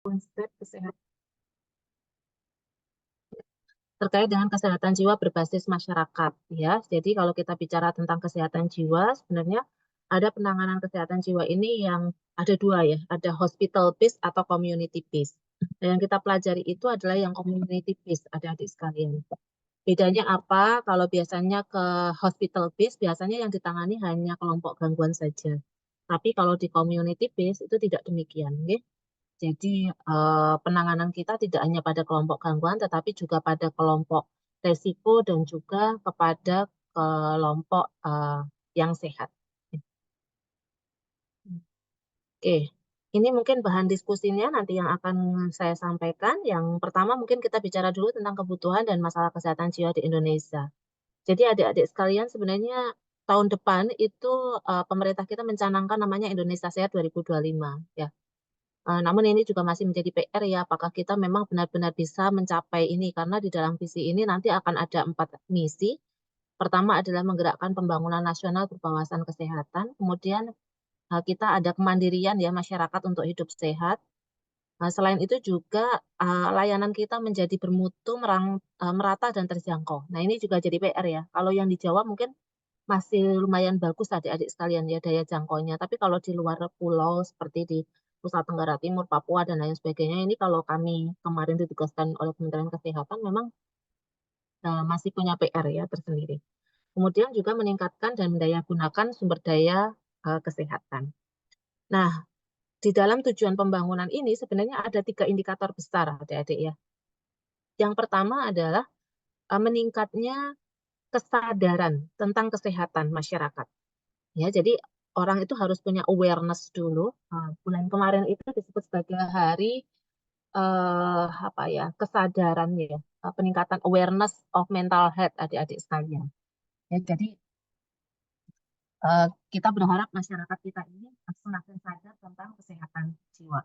konsep kesehatan terkait dengan kesehatan jiwa berbasis masyarakat ya. Jadi kalau kita bicara tentang kesehatan jiwa, sebenarnya ada penanganan kesehatan jiwa ini yang ada dua ya, ada hospital based atau community based. Nah, yang kita pelajari itu adalah yang community based, adik-adik sekalian. Bedanya apa? Kalau biasanya ke hospital based, biasanya yang ditangani hanya kelompok gangguan saja. Tapi kalau di community based itu tidak demikian, ya. Jadi penanganan kita tidak hanya pada kelompok gangguan, tetapi juga pada kelompok resiko dan juga kepada kelompok yang sehat. Oke, ini mungkin bahan diskusinya nanti yang akan saya sampaikan. Yang pertama mungkin kita bicara dulu tentang kebutuhan dan masalah kesehatan jiwa di Indonesia. Jadi adik-adik sekalian sebenarnya tahun depan itu pemerintah kita mencanangkan namanya Indonesia Sehat 2025 ya. Namun ini juga masih menjadi PR ya, apakah kita memang benar-benar bisa mencapai ini, karena di dalam visi ini nanti akan ada 4 misi. Pertama adalah menggerakkan pembangunan nasional berwawasan kesehatan, kemudian kita ada kemandirian ya masyarakat untuk hidup sehat. Selain itu juga layanan kita menjadi bermutu, merata dan terjangkau. Nah ini juga jadi PR ya. Kalau yang di Jawa mungkin masih lumayan bagus adik-adik sekalian ya daya jangkaunya. Tapi kalau di luar pulau seperti di Nusa Tenggara Timur, Papua dan lain sebagainya, ini kalau kami kemarin ditugaskan oleh Kementerian Kesehatan memang masih punya PR ya tersendiri. Kemudian juga meningkatkan dan mendayagunakan sumber daya kesehatan. Nah, di dalam tujuan pembangunan ini sebenarnya ada 3 indikator besar adik-adik ya. Yang pertama adalah meningkatnya kesadaran tentang kesehatan masyarakat. Ya, jadi orang itu harus punya awareness dulu. Bulan kemarin itu disebut sebagai hari apa ya kesadaran ya, peningkatan awareness of mental health adik-adik sekalian. Ya, jadi kita berharap masyarakat kita ini semakin sadar tentang kesehatan jiwa.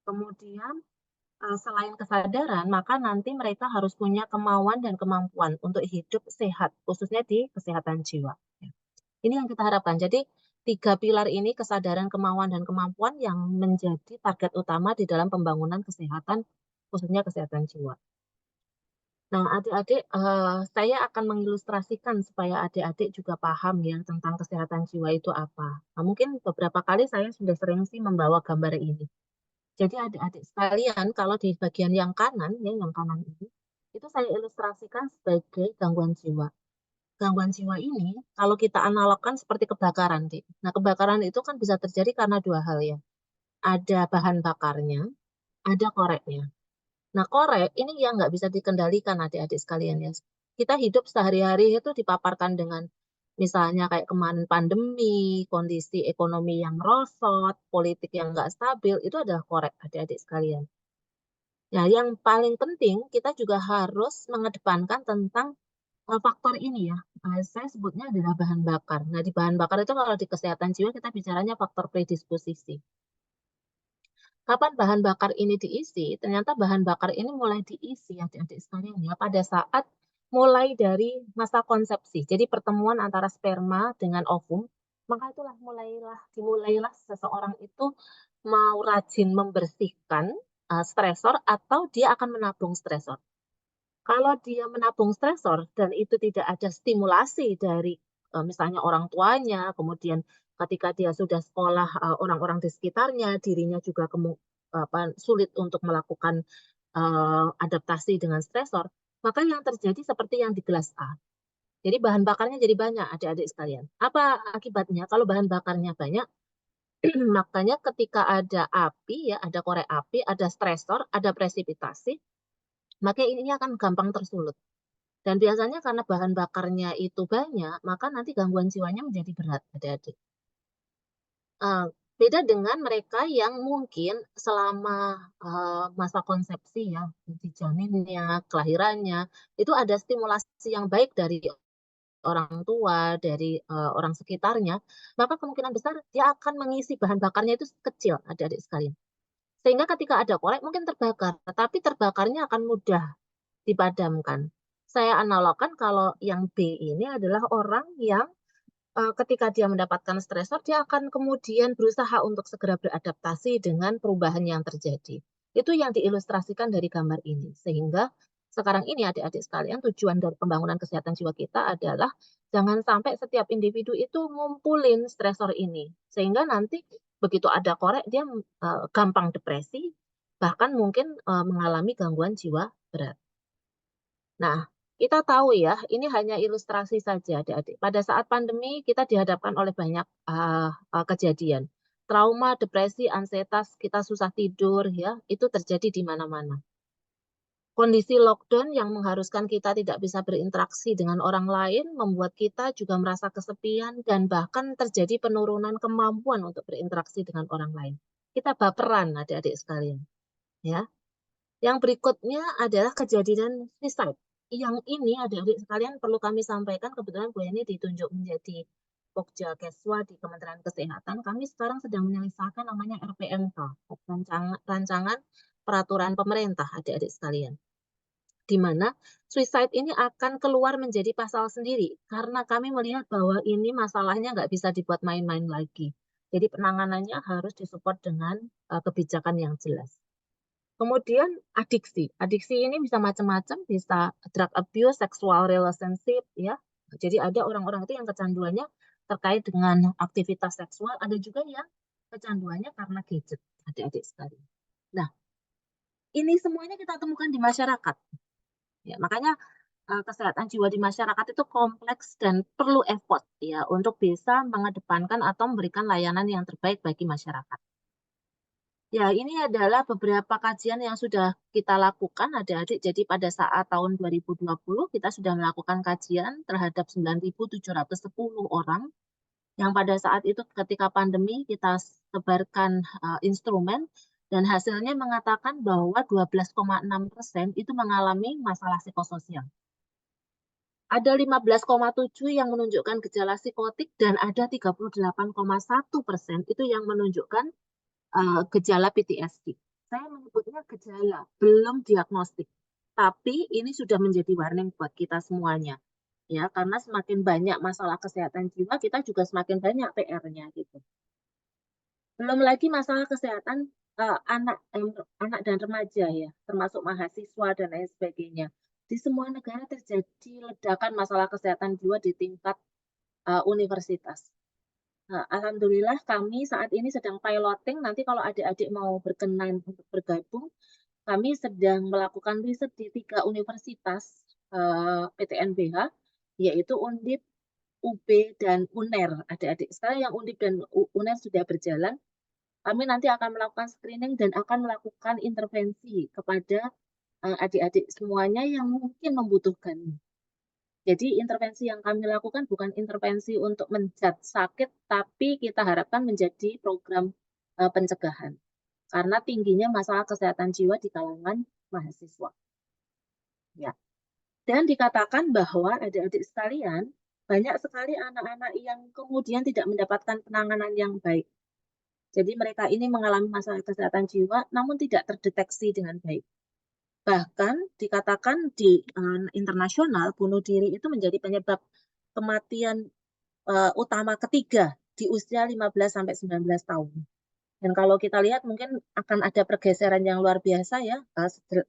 Kemudian selain kesadaran, maka nanti mereka harus punya kemauan dan kemampuan untuk hidup sehat, khususnya di kesehatan jiwa. Ini yang kita harapkan. Jadi 3 pilar ini, kesadaran, kemauan, dan kemampuan yang menjadi target utama di dalam pembangunan kesehatan, khususnya kesehatan jiwa. Nah, adik-adik, saya akan mengilustrasikan supaya adik-adik juga paham ya tentang kesehatan jiwa itu apa. Nah, mungkin beberapa kali saya sudah sering sih membawa gambar ini. Jadi adik-adik sekalian, kalau di bagian yang kanan, ya yang kanan ini, itu saya ilustrasikan sebagai gangguan jiwa. Gangguan jiwa ini, kalau kita analogkan seperti kebakaran, Dik. Nah, kebakaran itu kan bisa terjadi karena dua hal ya. Ada bahan bakarnya, ada koreknya. Nah, korek ini yang nggak bisa dikendalikan adik-adik sekalian ya. Kita hidup sehari-hari itu dipaparkan dengan misalnya kayak kemarin pandemi, kondisi ekonomi yang merosot, politik yang nggak stabil, itu adalah korek adik-adik sekalian. Nah, yang paling penting kita juga harus mengedepankan tentang faktor ini ya. Saya sebutnya adalah bahan bakar. Nah, di bahan bakar itu kalau di kesehatan jiwa kita bicaranya faktor predisposisi. Kapan bahan bakar ini diisi? Ternyata bahan bakar ini mulai diisi adik-adik sekalian ya pada saat mulai dari masa konsepsi. Jadi pertemuan antara sperma dengan ovum, maka itulah dimulailah seseorang itu mau rajin membersihkan stresor atau dia akan menabung stresor. Kalau dia menabung stresor dan itu tidak ada stimulasi dari misalnya orang tuanya, kemudian ketika dia sudah sekolah orang-orang di sekitarnya, dirinya juga sulit untuk melakukan adaptasi dengan stresor, maka yang terjadi seperti yang di gelas A. Jadi bahan bakarnya jadi banyak adik-adik sekalian. Apa akibatnya? Kalau bahan bakarnya banyak, makanya ketika ada api ya, ada korek api, ada stresor, ada presipitasi, maka ini akan gampang tersulut. Dan biasanya karena bahan bakarnya itu banyak, maka nanti gangguan jiwanya menjadi berat, adik-adik. Eh, Beda dengan mereka yang mungkin selama masa konsepsi ya, di janinnya, kelahirannya, itu ada stimulasi yang baik dari orang tua, dari orang sekitarnya, maka kemungkinan besar dia akan mengisi bahan bakarnya itu kecil, adik-adik sekalian. Sehingga ketika ada korek mungkin terbakar, tetapi terbakarnya akan mudah dipadamkan. Saya analogkan kalau yang B ini adalah orang yang ketika dia mendapatkan stresor, dia akan kemudian berusaha untuk segera beradaptasi dengan perubahan yang terjadi. Itu yang diilustrasikan dari gambar ini. Sehingga sekarang ini adik-adik sekalian, tujuan dari pembangunan kesehatan jiwa kita adalah jangan sampai setiap individu itu ngumpulin stresor ini. Sehingga nanti begitu ada korek, dia gampang depresi, bahkan mungkin mengalami gangguan jiwa berat. Nah, kita tahu ya, ini hanya ilustrasi saja, adik-adik. Pada saat pandemi, kita dihadapkan oleh banyak kejadian. Trauma, depresi, ansietas, kita susah tidur, ya, itu terjadi di mana-mana. Kondisi lockdown yang mengharuskan kita tidak bisa berinteraksi dengan orang lain, membuat kita juga merasa kesepian dan bahkan terjadi penurunan kemampuan untuk berinteraksi dengan orang lain. Kita baperan, adik-adik sekalian. Ya. Yang berikutnya adalah kejadian suicide. Yang ini adik-adik sekalian perlu kami sampaikan, kebetulan Bu Eni ditunjuk menjadi Pokja Keswa di Kementerian Kesehatan. Kami sekarang sedang menyelesaikan namanya RPMK, rancangan peraturan pemerintah adik-adik sekalian. Di mana suicide ini akan keluar menjadi pasal sendiri, karena kami melihat bahwa ini masalahnya nggak bisa dibuat main-main lagi. Jadi penanganannya harus disupport dengan kebijakan yang jelas. Kemudian adiksi. Adiksi ini bisa macam-macam, bisa drug abuse, sexual relationship, ya. Jadi ada orang-orang itu yang kecanduannya terkait dengan aktivitas seksual, ada juga yang kecanduannya karena gadget, adik-adik sekalian. Nah, ini semuanya kita temukan di masyarakat. Ya, makanya kesehatan jiwa di masyarakat itu kompleks dan perlu effort ya untuk bisa mengedepankan atau memberikan layanan yang terbaik bagi masyarakat. Ya, ini adalah beberapa kajian yang sudah kita lakukan, adik-adik. Jadi pada saat tahun 2020 kita sudah melakukan kajian terhadap 9.710 orang yang pada saat itu ketika pandemi kita sebarkan instrumen dan hasilnya mengatakan bahwa 12,6% itu mengalami masalah psikososial. Ada 15,7 yang menunjukkan gejala psikotik dan ada 38,1% itu yang menunjukkan gejala PTSD. Saya menyebutnya gejala, belum diagnostik. Tapi ini sudah menjadi warning buat kita semuanya. Ya, karena semakin banyak masalah kesehatan jiwa, kita juga semakin banyak PR-nya gitu. Belum lagi masalah kesehatan anak dan remaja ya, termasuk mahasiswa dan lain sebagainya. Di semua negara terjadi ledakan masalah kesehatan jiwa di tingkat universitas. Nah, alhamdulillah kami saat ini sedang piloting, nanti kalau adik-adik mau berkenan untuk bergabung, kami sedang melakukan riset di 3 universitas PTNBH, yaitu Undip, UB, dan UNER. Adik-adik, sekarang yang Undip dan UNER sudah berjalan, kami nanti akan melakukan screening dan akan melakukan intervensi kepada adik-adik semuanya yang mungkin membutuhkan. Jadi intervensi yang kami lakukan bukan intervensi untuk menjudge sakit, tapi kita harapkan menjadi program pencegahan. Karena tingginya masalah kesehatan jiwa di kalangan mahasiswa. Ya. Dan dikatakan bahwa adik-adik sekalian, banyak sekali anak-anak yang kemudian tidak mendapatkan penanganan yang baik. Jadi mereka ini mengalami masalah kesehatan jiwa, namun tidak terdeteksi dengan baik. Bahkan dikatakan di internasional, bunuh diri itu menjadi penyebab kematian utama ketiga di usia 15-19 tahun. Dan kalau kita lihat mungkin akan ada pergeseran yang luar biasa ya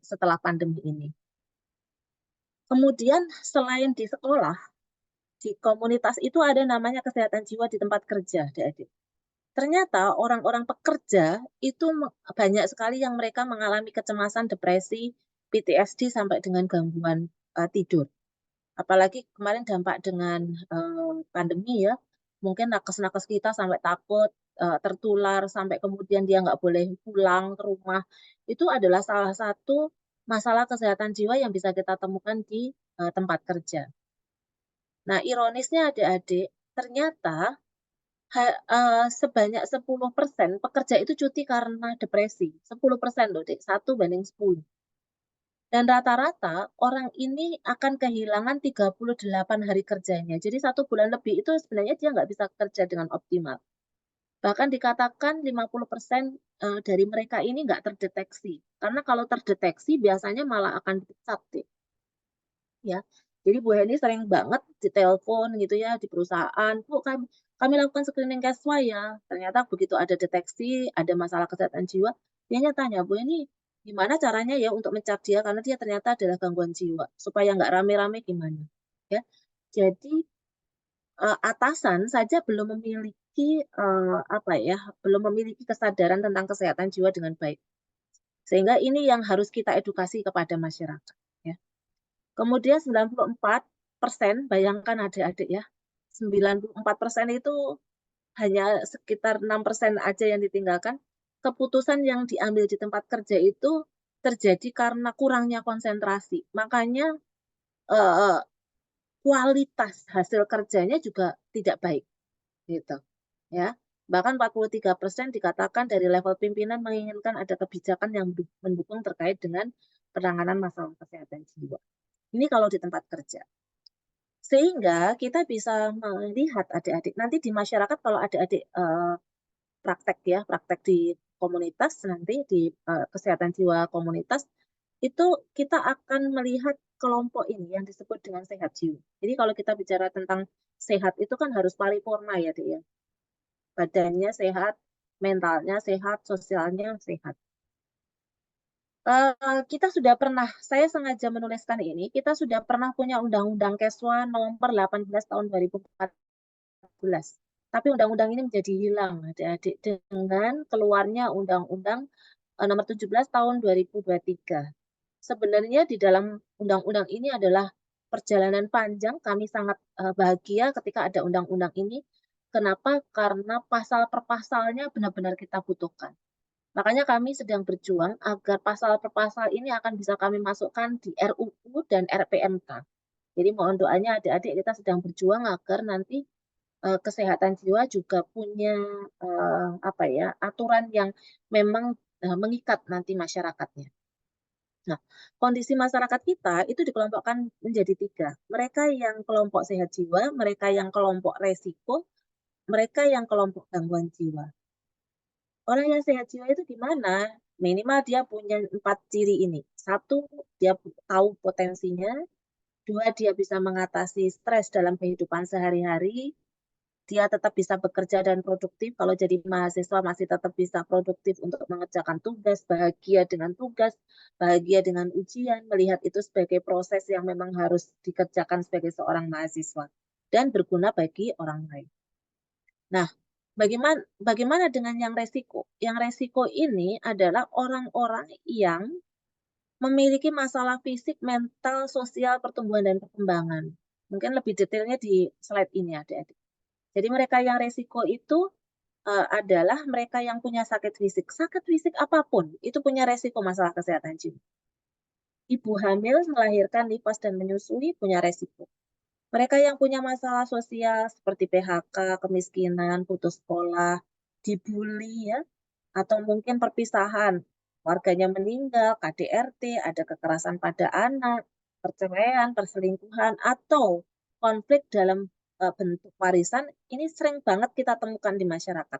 setelah pandemi ini. Kemudian selain di sekolah, di komunitas itu ada namanya kesehatan jiwa di tempat kerja, adik-adik. Ternyata orang-orang pekerja itu banyak sekali yang mereka mengalami kecemasan, depresi, PTSD sampai dengan gangguan tidur. Apalagi kemarin dampak dengan pandemi ya, mungkin nakes-nakes kita sampai takut tertular, sampai kemudian dia nggak boleh pulang ke rumah. Itu adalah salah satu masalah kesehatan jiwa yang bisa kita temukan di tempat kerja. Nah, ironisnya adik-adik, ternyata sebanyak 10% pekerja itu cuti karena depresi. 10% loh, Dik. 1/10. Dan rata-rata orang ini akan kehilangan 38 hari kerjanya. Jadi 1 bulan lebih itu sebenarnya dia nggak bisa kerja dengan optimal. Bahkan dikatakan 50% dari mereka ini nggak terdeteksi. Karena kalau terdeteksi biasanya malah akan dipecat. Ya. Jadi Bu Heni sering banget ditelepon gitu ya di perusahaan, "Bu, kami lakukan screening Keswa ya." Ternyata begitu ada deteksi, ada masalah kesehatan jiwa, dianya tanya, "Bu ini gimana caranya ya untuk mencap dia karena dia ternyata adalah gangguan jiwa, supaya nggak rame-rame gimana?" Ya. Jadi, atasan saja belum memiliki, apa ya, belum memiliki kesadaran tentang kesehatan jiwa dengan baik. Sehingga ini yang harus kita edukasi kepada masyarakat, ya. Kemudian 94%, bayangkan adik-adik ya, 94% itu hanya sekitar 6% aja yang ditinggalkan. Keputusan yang diambil di tempat kerja itu terjadi karena kurangnya konsentrasi. Makanya, eee, kualitas hasil kerjanya juga tidak baik, gitu, ya. Bahkan 43% dikatakan dari level pimpinan menginginkan ada kebijakan yang mendukung terkait dengan penanganan masalah kesehatan jiwa. Ini kalau di tempat kerja. Sehingga kita bisa melihat adik-adik, nanti di masyarakat kalau adik-adik, praktek ya, praktek di komunitas nanti di, kesehatan jiwa komunitas, itu kita akan melihat kelompok ini yang disebut dengan sehat jiwa. Jadi kalau kita bicara tentang sehat itu kan harus paripurna ya, Dek, ya. Badannya sehat, mentalnya sehat, sosialnya sehat. Kita sudah pernah saya sengaja menuliskan ini, kita sudah pernah punya Undang-Undang Keswa nomor 18 tahun 2014. Tapi undang-undang ini menjadi hilang adik-adik dengan keluarnya Undang-Undang, nomor 17 tahun 2023. Sebenarnya di dalam undang-undang ini adalah perjalanan panjang, kami sangat, bahagia ketika ada undang-undang ini. Kenapa? Karena pasal per pasalnya benar-benar kita butuhkan. Makanya kami sedang berjuang agar pasal per pasal ini akan bisa kami masukkan di RUU dan RPMK. Jadi mohon doanya adik-adik kita sedang berjuang agar nanti, kesehatan jiwa juga punya, apa ya, aturan yang memang, mengikat nanti masyarakatnya. Nah, kondisi masyarakat kita itu dikelompokkan menjadi 3. Mereka yang kelompok sehat jiwa, mereka yang kelompok resiko, mereka yang kelompok gangguan jiwa. Orang yang sehat jiwa itu gimana? Minimal dia punya 4 ciri ini. Satu, dia tahu potensinya. 2, dia bisa mengatasi stres dalam kehidupan sehari-hari. Dia tetap bisa bekerja dan produktif, kalau jadi mahasiswa masih tetap bisa produktif untuk mengerjakan tugas, bahagia dengan ujian, melihat itu sebagai proses yang memang harus dikerjakan sebagai seorang mahasiswa, dan berguna bagi orang lain. Nah, bagaimana dengan yang resiko? Yang resiko ini adalah orang-orang yang memiliki masalah fisik, mental, sosial, pertumbuhan, dan perkembangan. Mungkin lebih detailnya di slide ini adik-adik. Jadi mereka yang resiko itu, adalah mereka yang punya sakit fisik. Sakit fisik apapun, itu punya resiko masalah kesehatan jiwa. Ibu hamil, melahirkan, nifas, dan menyusui punya resiko. Mereka yang punya masalah sosial seperti PHK, kemiskinan, putus sekolah, dibully ya, atau mungkin perpisahan, warganya meninggal, KDRT, ada kekerasan pada anak, perceraian, perselingkuhan, atau konflik dalam, bentuk warisan, ini sering banget kita temukan di masyarakat.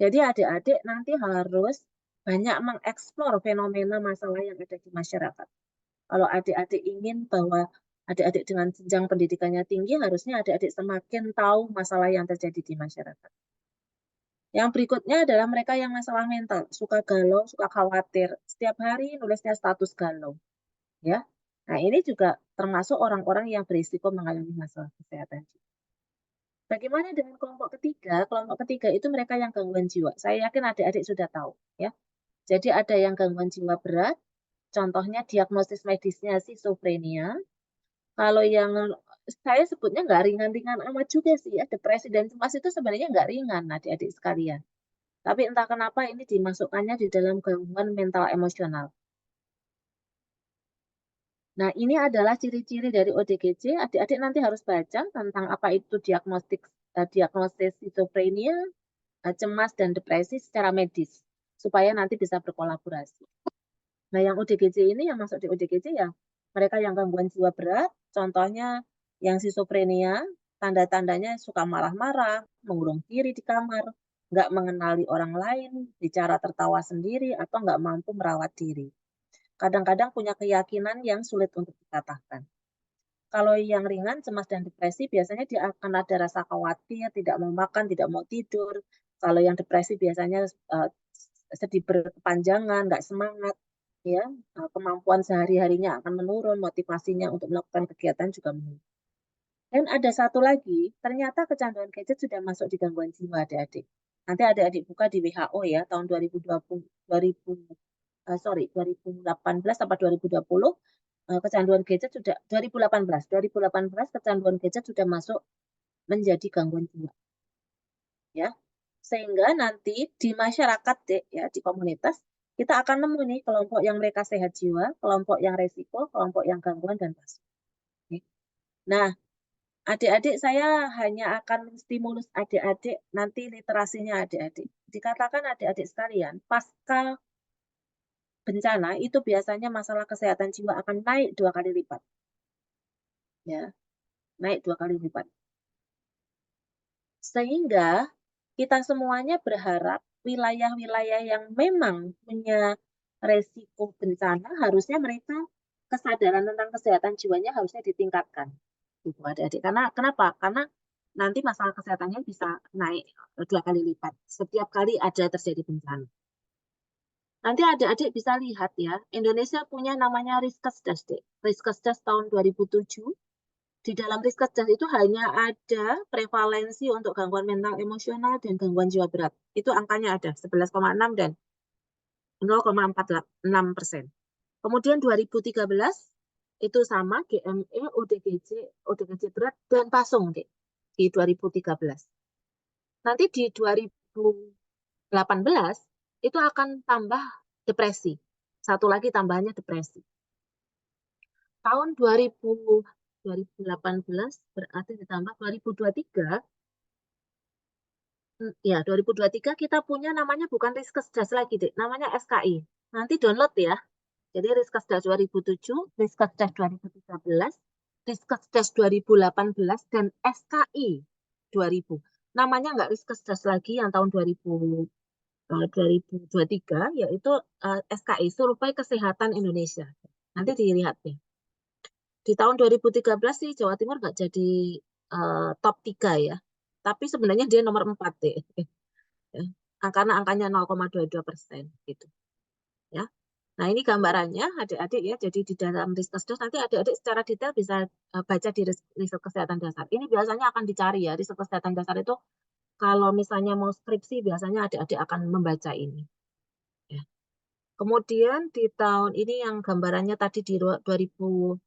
Jadi adik-adik nanti harus banyak mengeksplor fenomena masalah yang ada di masyarakat. Kalau adik-adik ingin bahwa adik-adik dengan jenjang pendidikannya tinggi, harusnya adik-adik semakin tahu masalah yang terjadi di masyarakat. Yang berikutnya adalah mereka yang masalah mental, suka galau, suka khawatir, setiap hari nulisnya status galau, ya. Nah, ini juga termasuk orang-orang yang berisiko mengalami masalah kesehatan jiwa. Bagaimana dengan kelompok ketiga? Kelompok ketiga itu mereka yang gangguan jiwa. Saya yakin adik-adik sudah tahu, ya. Jadi ada yang gangguan jiwa berat, contohnya diagnosis medisnya schizophrenia. Kalau yang saya sebutnya nggak ringan-ringan amat juga sih ya, depresi dan cemas itu sebenarnya nggak ringan adik-adik sekalian. Tapi entah kenapa ini dimasukkannya di dalam gangguan mental emosional. Nah, ini adalah ciri-ciri dari ODGJ, adik-adik nanti harus baca tentang apa itu diagnosis schizophrenia, cemas dan depresi secara medis, supaya nanti bisa berkolaborasi. Nah, yang ODGJ ini yang masuk di ODGJ ya mereka yang gangguan jiwa berat, contohnya yang schizophrenia, tanda-tandanya suka marah-marah, mengurung diri di kamar, nggak mengenali orang lain, bicara tertawa sendiri, atau nggak mampu merawat diri. Kadang-kadang punya keyakinan yang sulit untuk dikatakan. Kalau yang ringan, cemas dan depresi, biasanya dia akan ada rasa khawatir, tidak mau makan, tidak mau tidur. Kalau yang depresi biasanya sedih berkepanjangan, nggak semangat, ya, kemampuan sehari-harinya akan menurun, motivasinya untuk melakukan kegiatan juga menurun. Dan ada satu lagi, ternyata kecanduan gadget sudah masuk di gangguan jiwa adik-adik. Nanti adik-adik buka di WHO ya, tahun 2020, 2000, sorry, 2018 sampai 2020, kecanduan gadget sudah 2018 kecanduan gadget sudah masuk menjadi gangguan jiwa, ya. Sehingga nanti di masyarakat deh, ya, di komunitas kita akan nemu nih kelompok yang mereka sehat jiwa, kelompok yang resiko, kelompok yang gangguan dan pasif. Nah, adik-adik saya hanya akan menstimulus adik-adik nanti literasinya adik-adik. Dikatakan adik-adik sekalian, pasca bencana itu biasanya masalah kesehatan jiwa akan naik 2 kali lipat. Ya, naik 2 kali lipat. Sehingga kita semuanya berharap wilayah-wilayah yang memang punya resiko bencana harusnya mereka kesadaran tentang kesehatan jiwanya harusnya ditingkatkan. Gitu adik-adik. Karena kenapa? Karena nanti masalah kesehatannya bisa naik 2 kali lipat setiap kali ada terjadi bencana. Nanti adik-adik bisa lihat ya, Indonesia punya namanya Riskesdas, Dek. Riskesdas tahun 2007. Di dalam Riskesdas itu hanya ada prevalensi untuk gangguan mental emosional dan gangguan jiwa berat. Itu angkanya ada 11,6 dan 0,46%. Kemudian 2013 itu sama GME, ODGJ berat dan pasung Dek, di 2013. Nanti di 2018 itu akan tambah depresi. Satu lagi tambahannya depresi. Tahun 2018 berarti ditambah 2023, ya 2023 kita punya namanya bukan Riskesdas lagi, Dek, namanya SKI. Nanti download ya. Jadi Riskesdas 2007, Riskesdas 2013, Riskesdas 2018, dan SKI 2000. Namanya nggak Riskesdas lagi yang tahun 2023, yaitu SKI, Survei Kesehatan Indonesia. Nanti dilihat nih. Di tahun 2013 sih Jawa Timur nggak jadi top 3 ya. Tapi sebenarnya dia nomor 4 deh. Ya. Karena angkanya 0,22% gitu. Ya. Nah, ini gambarannya adik-adik ya. Jadi di dalam Riskesdas nanti adik-adik secara detail bisa baca di riset kesehatan dasar. Ini biasanya akan dicari ya. Riset kesehatan dasar itu kalau misalnya mau skripsi biasanya adik-adik akan membaca ini. Ya. Kemudian di tahun ini yang gambarannya tadi di 2013,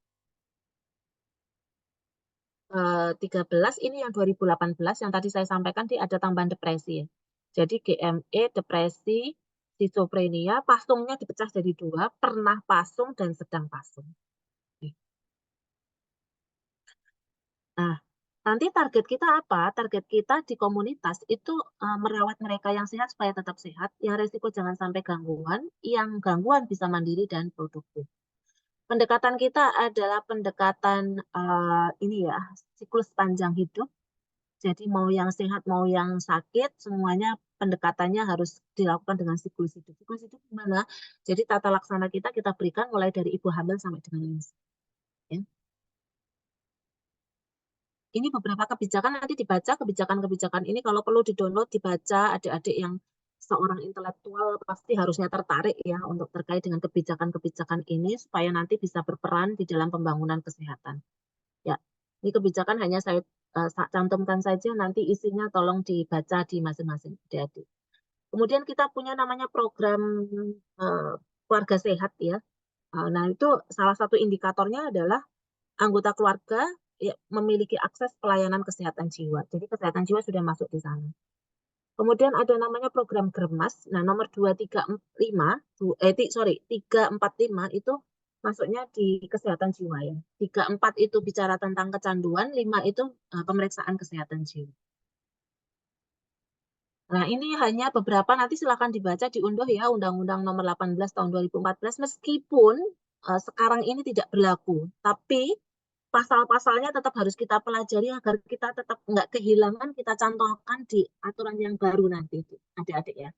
ini yang 2018 yang tadi saya sampaikan ada tambahan depresi ya. Jadi GME, depresi, skizofrenia, pasungnya dipecah jadi 2, pernah pasung dan sedang pasung. Nah, nanti target kita apa? Target kita di komunitas itu merawat mereka yang sehat supaya tetap sehat, yang resiko jangan sampai gangguan, yang gangguan bisa mandiri dan produktif. Pendekatan kita adalah pendekatan ini ya, siklus panjang hidup. Jadi mau yang sehat, mau yang sakit, semuanya pendekatannya harus dilakukan dengan siklus hidup. Siklus hidup gimana? Jadi tata laksana kita berikan mulai dari ibu hamil sampai dengan lansia. Ya. Ini beberapa kebijakan nanti dibaca, kebijakan-kebijakan ini kalau perlu di-download, dibaca, adik-adik yang seorang intelektual pasti harusnya tertarik ya untuk terkait dengan kebijakan-kebijakan ini supaya nanti bisa berperan di dalam pembangunan kesehatan. Ya, ini kebijakan hanya saya cantumkan saja, nanti isinya tolong dibaca di masing-masing adik-adik. Kemudian kita punya namanya program keluarga sehat ya. Nah, itu salah satu indikatornya adalah anggota keluarga ya, memiliki akses pelayanan kesehatan jiwa. Jadi kesehatan jiwa sudah masuk di sana. Kemudian ada namanya program Germas. Nah, nomor 345 itu masuknya di kesehatan jiwa ya. 34 itu bicara tentang kecanduan, 5 itu pemeriksaan kesehatan jiwa. Nah, ini hanya beberapa, nanti silakan dibaca, diunduh ya, Undang-Undang nomor 18 tahun 2014, meskipun sekarang ini tidak berlaku. Tapi pasal-pasalnya tetap harus kita pelajari agar kita tetap nggak kehilangan, kita cantumkan di aturan yang baru nanti, adik-adik ya.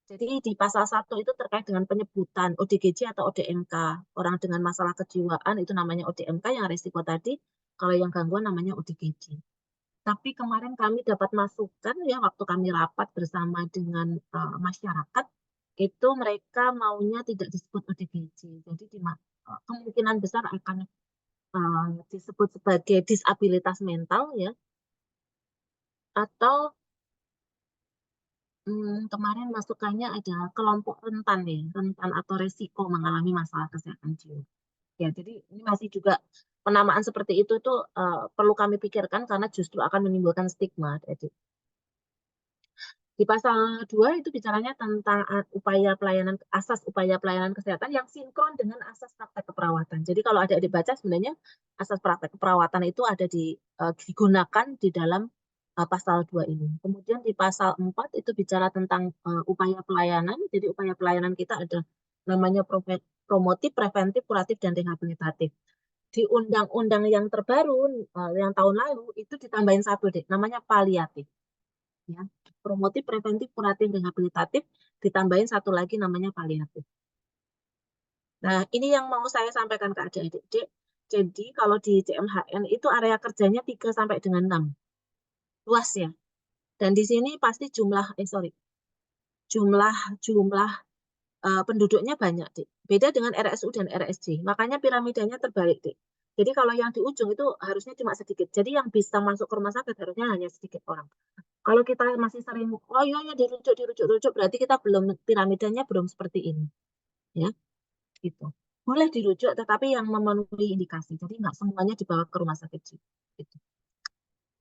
Jadi di pasal 1 itu terkait dengan penyebutan ODGJ atau ODMK. Orang dengan masalah kejiwaan itu namanya ODMK, yang resiko tadi. Kalau yang gangguan namanya ODGJ. Tapi kemarin kami dapat masukan ya waktu kami rapat bersama dengan masyarakat, itu mereka maunya tidak disebut ODGJ. Jadi kemungkinan besar akan disebut sebagai disabilitas mental ya, atau kemarin masukannya ada kelompok rentan ya, rentan atau resiko mengalami masalah kesehatan jiwa. Ya, jadi ini masih juga penamaan seperti itu tuh perlu kami pikirkan karena justru akan menimbulkan stigma. Jadi di pasal 2 itu bicaranya tentang asas upaya pelayanan kesehatan yang sinkron dengan asas praktek keperawatan. Jadi kalau ada dibaca sebenarnya asas praktek keperawatan itu ada digunakan di dalam pasal 2 ini. Kemudian di pasal 4 itu bicara tentang upaya pelayanan. Jadi upaya pelayanan kita ada namanya promotif, preventif, kuratif, dan rehabilitatif. Di undang-undang yang terbaru yang tahun lalu itu ditambahin satu deh, namanya paliatif. Ya, promotif, preventif, kuratif, rehabilitatif, ditambahin satu lagi namanya paliatif. Nah, ini yang mau saya sampaikan ke adik-adik. Jadi kalau di CMHN itu area kerjanya 3 sampai dengan 6. Luas ya. Dan di sini pasti jumlah penduduknya banyak, Dik. Beda dengan RSU dan RSJ. Makanya piramidanya terbalik, Dik. Jadi kalau yang di ujung itu harusnya cuma sedikit. Jadi yang bisa masuk ke rumah sakit harusnya hanya sedikit orang. Kalau kita masih sering, oh iya ya dirujuk, berarti kita piramidanya belum seperti ini, ya, gitu. Boleh dirujuk, tetapi yang memenuhi indikasi. Jadi nggak semuanya dibawa ke rumah sakit jiwa. Gitu.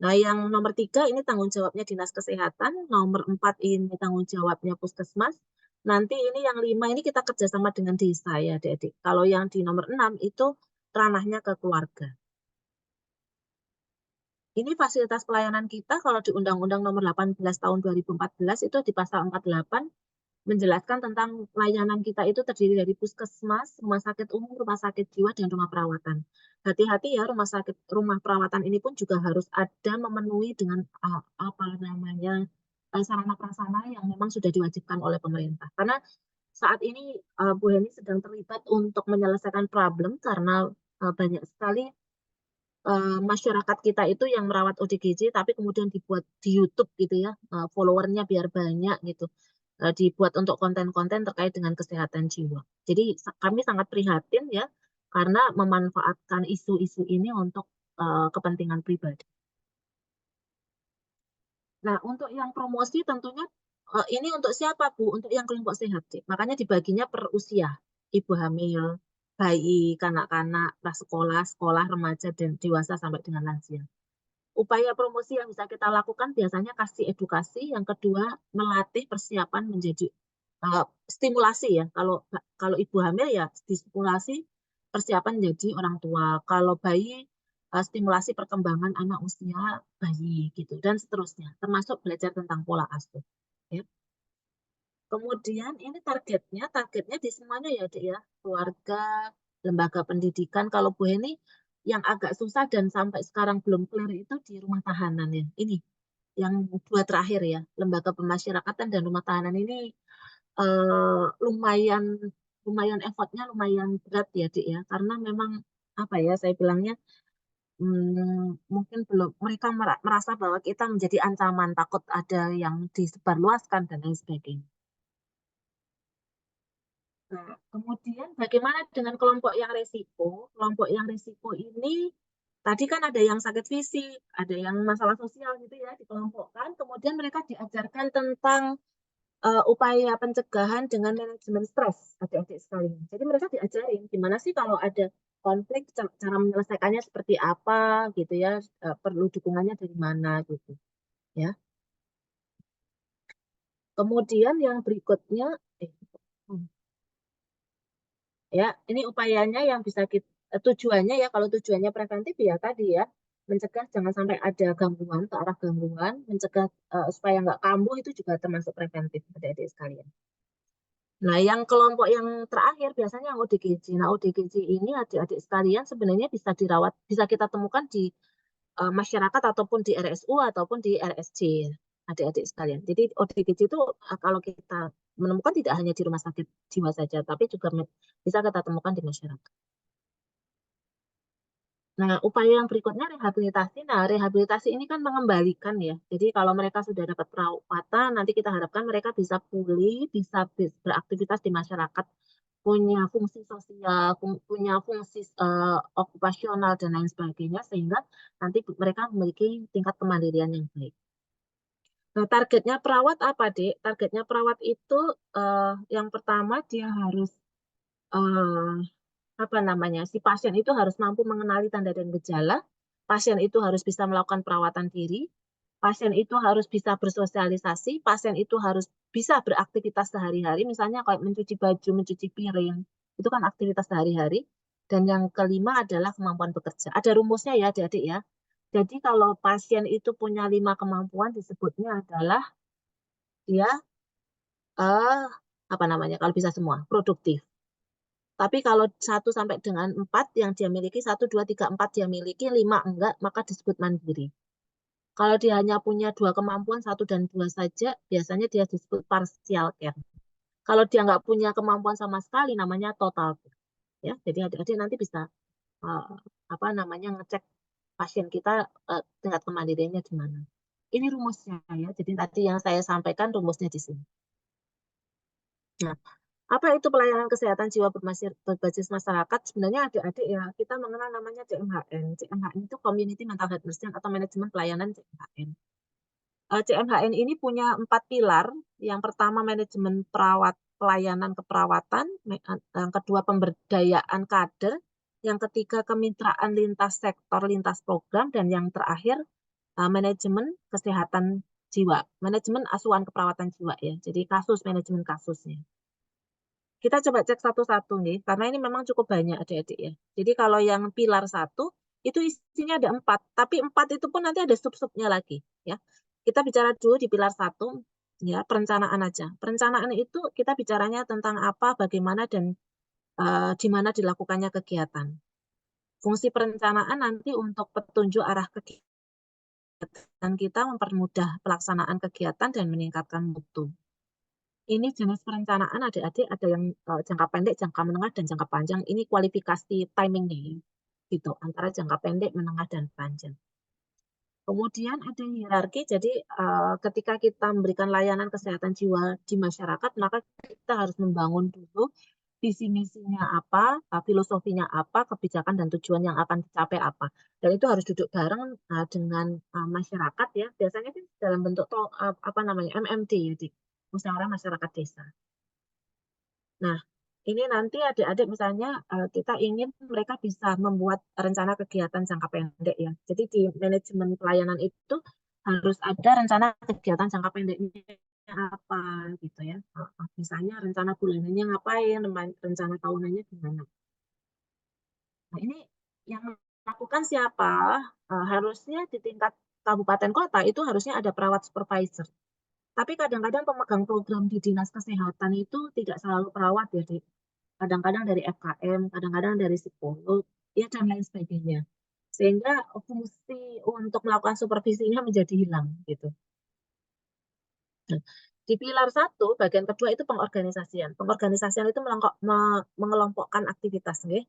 Nah, yang nomor 3 ini tanggung jawabnya Dinas Kesehatan, nomor 4 ini tanggung jawabnya Puskesmas. Nanti ini yang 5 ini kita kerjasama dengan desa ya, adik-adik. Kalau yang di nomor 6 itu ranahnya ke keluarga. Ini fasilitas pelayanan kita kalau di Undang-Undang Nomor 18 Tahun 2014 itu di pasal 48 menjelaskan tentang layanan kita itu terdiri dari puskesmas, rumah sakit umum, rumah sakit jiwa, dan rumah perawatan. Hati-hati ya, rumah perawatan ini pun juga harus ada memenuhi dengan sarana prasarana yang memang sudah diwajibkan oleh pemerintah. Karena saat ini Bu Heni sedang terlibat untuk menyelesaikan problem karena banyak sekali masyarakat kita itu yang merawat ODGJ tapi kemudian dibuat di YouTube gitu ya, followernya biar banyak gitu, dibuat untuk konten-konten terkait dengan kesehatan jiwa. Jadi kami sangat prihatin ya karena memanfaatkan isu-isu ini untuk kepentingan pribadi. Nah, untuk yang promosi tentunya ini untuk siapa, Bu? Untuk yang kelompok sehat, Cik. Makanya dibaginya per usia. Ibu hamil, bayi, kanak-kanak, prasekolah, sekolah, remaja, dan dewasa sampai dengan lansia. Upaya promosi yang bisa kita lakukan biasanya kasih edukasi, yang kedua melatih persiapan menjadi stimulasi ya. Kalau ibu hamil ya stimulasi persiapan menjadi orang tua. Kalau bayi stimulasi perkembangan anak usia bayi gitu dan seterusnya. Termasuk belajar tentang pola asuh. Ya. Kemudian ini targetnya di semuanya ya, Dek ya. Keluarga, lembaga pendidikan. Kalau Bu Heni yang agak susah dan sampai sekarang belum clear itu di rumah tahanan ya. Ini yang 2 terakhir ya, lembaga pemasyarakatan dan rumah tahanan ini lumayan effortnya lumayan berat ya, Dik ya. Karena memang apa ya saya bilangnya mungkin belum mereka merasa bahwa kita menjadi ancaman, takut ada yang disebarluaskan dan lain sebagainya. Nah, kemudian bagaimana dengan kelompok yang resiko? Kelompok yang resiko ini tadi kan ada yang sakit fisik, ada yang masalah sosial gitu ya, dikelompokkan. Kemudian mereka diajarkan tentang upaya pencegahan dengan manajemen stres, adik-adik sekalian. Jadi mereka diajarin gimana sih kalau ada konflik, cara menyelesaikannya seperti apa gitu ya, perlu dukungannya dari mana gitu ya. Kemudian yang berikutnya, ya ini upayanya yang bisa tujuannya ya kalau tujuannya preventif ya tadi ya mencegah jangan sampai ada gangguan ke arah gangguan, mencegah supaya nggak kambuh itu juga termasuk preventif adik-adik sekalian. Nah, yang kelompok yang terakhir biasanya yang ODGJ. Nah, ODGJ ini adik-adik sekalian sebenarnya bisa dirawat, bisa kita temukan di masyarakat ataupun di RSU ataupun di RSJ, adik-adik sekalian. Jadi ODGJ itu kalau kita menemukan tidak hanya di rumah sakit jiwa saja, tapi juga bisa kita temukan di masyarakat. Nah, upaya yang berikutnya rehabilitasi. Nah, rehabilitasi ini kan mengembalikan ya. Jadi kalau mereka sudah dapat perawatan, nanti kita harapkan mereka bisa pulih, bisa beraktivitas di masyarakat, punya fungsi sosial, punya fungsi okupasional dan lain sebagainya, sehingga nanti mereka memiliki tingkat kemandirian yang baik. Nah, targetnya perawat apa, Dek? Targetnya perawat itu yang pertama dia harus eh, apa namanya, si pasien itu harus mampu mengenali tanda dan gejala, pasien itu harus bisa melakukan perawatan diri, pasien itu harus bisa bersosialisasi, pasien itu harus bisa beraktivitas sehari-hari, misalnya kayak mencuci baju, mencuci piring, itu kan aktivitas sehari-hari. Dan yang kelima adalah kemampuan bekerja. Ada rumusnya ya, adik-adik ya. Jadi kalau pasien itu punya 5 kemampuan, disebutnya adalah dia eh apa namanya, kalau bisa semua, produktif. Tapi kalau 1 sampai dengan 4 yang dia miliki, 1, 2, 3, 4 dia miliki, 5 enggak, maka disebut mandiri. Kalau dia hanya punya 2 kemampuan, 1 dan 2 saja, biasanya dia disebut partial care. Kalau dia nggak punya kemampuan sama sekali, namanya total care. Ya, jadi adik-adik nanti bisa uh, apa namanya ngecek pasien kita tingkat kemandiriannya di mana. Ini rumusnya ya. Jadi tadi yang saya sampaikan rumusnya di sini. Nah, apa itu pelayanan kesehatan jiwa berbasis masyarakat? Sebenarnya adik-adik ya, kita mengenal namanya CMHN. CMHN itu Community Mental Health Nursing atau Manajemen Pelayanan CMHN. CMHN ini punya 4 pilar. Yang pertama manajemen pelayanan keperawatan, yang kedua pemberdayaan kader, yang ketiga kemitraan lintas sektor, lintas program, dan yang terakhir manajemen kesehatan jiwa, manajemen asuhan keperawatan jiwa ya. Jadi manajemen kasusnya. Kita coba cek satu-satu nih, karena ini memang cukup banyak adik-adik ya. Jadi kalau yang pilar 1, itu isinya ada 4, tapi 4 itu pun nanti ada sub-subnya lagi. Ya. Kita bicara dulu di pilar 1, ya perencanaan aja. Perencanaan itu kita bicaranya tentang apa, bagaimana, dan di mana dilakukannya kegiatan. Fungsi perencanaan nanti untuk petunjuk arah kegiatan kita, mempermudah pelaksanaan kegiatan dan meningkatkan mutu. Ini jenis perencanaan adik-adik ada yang jangka pendek, jangka menengah, dan jangka panjang. Ini kualifikasi timingnya ya. Gitu, antara jangka pendek, menengah, dan panjang. Kemudian ada hierarki, jadi ketika kita memberikan layanan kesehatan jiwa di masyarakat, maka kita harus membangun dulu visi misinya apa, filosofinya apa, kebijakan dan tujuan yang akan dicapai apa. Dan itu harus duduk bareng dengan masyarakat ya. Biasanya kan dalam bentuk apa namanya MMD ya, di musyawarah masyarakat desa. Nah, ini nanti adik-adik misalnya kita ingin mereka bisa membuat rencana kegiatan jangka pendek ya. Jadi di manajemen pelayanan itu harus ada rencana kegiatan jangka pendeknya apa gitu ya. Misalnya rencana bulanannya ngapain, rencana tahunannya gimana. Nah, ini yang melakukan siapa? Harusnya di tingkat kabupaten kota itu harusnya ada perawat supervisor. Tapi kadang-kadang pemegang program di dinas kesehatan itu tidak selalu perawat ya, kadang-kadang dari FKM, kadang-kadang dari psikolog, ya dan lain sebagainya. Sehingga fungsi untuk melakukan supervisinya menjadi hilang gitu. Nah, di pilar 1, bagian kedua itu pengorganisasian. Pengorganisasian itu mengelompokkan aktivitas. Okay?